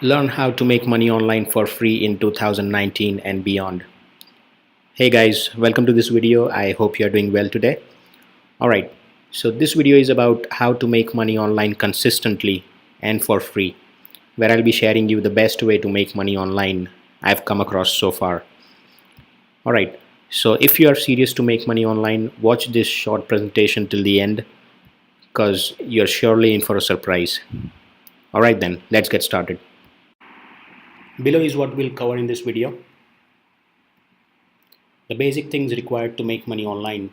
Learn how to make money online for free in 2019 and beyond. Hey guys, welcome to this video. I hope you're doing well today. Alright, so this video is about how to make money online consistently and for free, where I'll be sharing you the best way to make money online I've come across so far. Alright, so if you are serious to make money online, watch this short presentation till the end because you're surely in for a surprise. Alright then, let's get started. Below is what we'll cover in this video. The basic things required to make money online.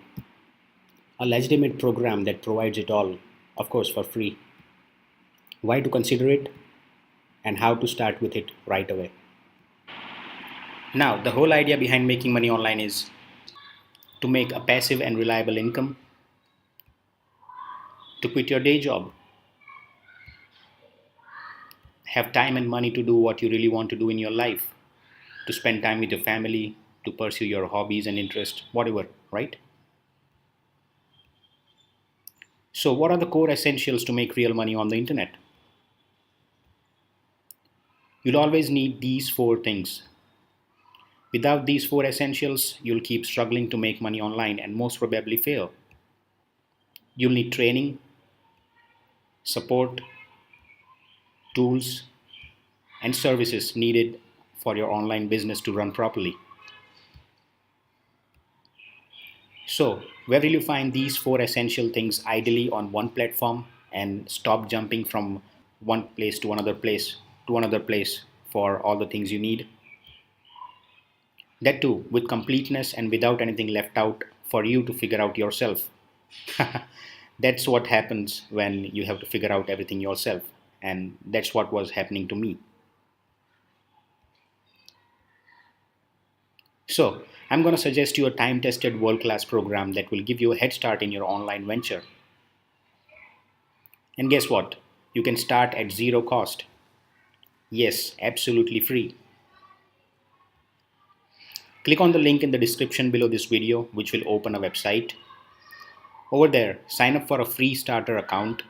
A legitimate program that provides it all, of course for free. Why to consider it and how to start with it right away. Now, the whole idea behind making money online is to make a passive and reliable income, to quit your day job, have time and money to do what you really want to do in your life, to spend time with your family, to pursue your hobbies and interests, whatever, right? So what are the core essentials to make real money on the internet? You'll always need these four things. Without these four essentials, you'll keep struggling to make money online and most probably fail. You'll need training, support, tools, and services needed for your online business to run properly. So, where will you find these four essential things ideally on one platform and stop jumping from one place to another place for all the things you need? That too, with completeness and without anything left out for you to figure out yourself. That's what happens when you have to figure out everything yourself, and that's what was happening to me. So, I'm going to suggest you a time-tested world-class program that will give you a head start in your online venture. And guess what? You can start at zero cost. Yes, absolutely free. Click on the link in the description below this video, which will open a website. Over there, sign up for a free starter account.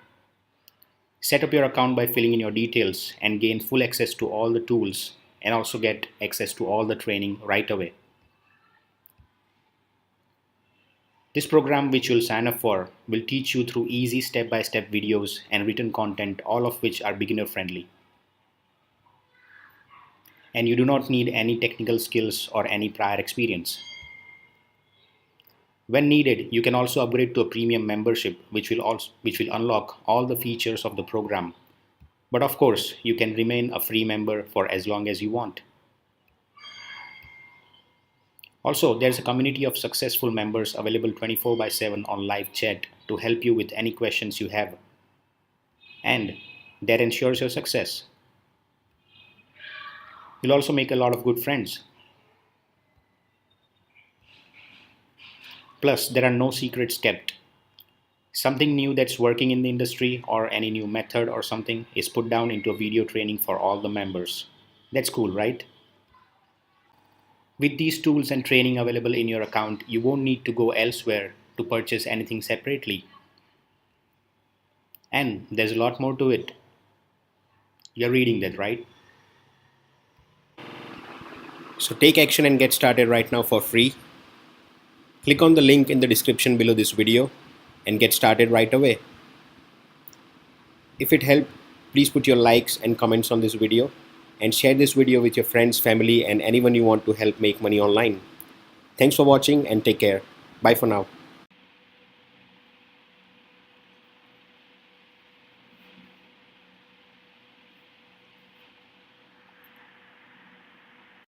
Set up your account by filling in your details and gain full access to all the tools and also get access to all the training right away. This program which you'll sign up for will teach you through easy step-by-step videos and written content, all of which are beginner friendly. And you do not need any technical skills or any prior experience. When needed, you can also upgrade to a premium membership which will unlock all the features of the program. But of course, you can remain a free member for as long as you want. Also, there's a community of successful members available 24/7 on live chat to help you with any questions you have. And that ensures your success. You'll also make a lot of good friends. Plus, there are no secrets kept. Something new that's working in the industry or any new method or something is put down into a video training for all the members. That's cool, right? With these tools and training available in your account, you won't need to go elsewhere to purchase anything separately. And there's a lot more to it. You're reading that, right? So take action and get started right now for free. Click on the link in the description below this video and get started right away. If it helped, please put your likes and comments on this video and share this video with your friends, family, and anyone you want to help make money online. Thanks for watching and take care. Bye for now.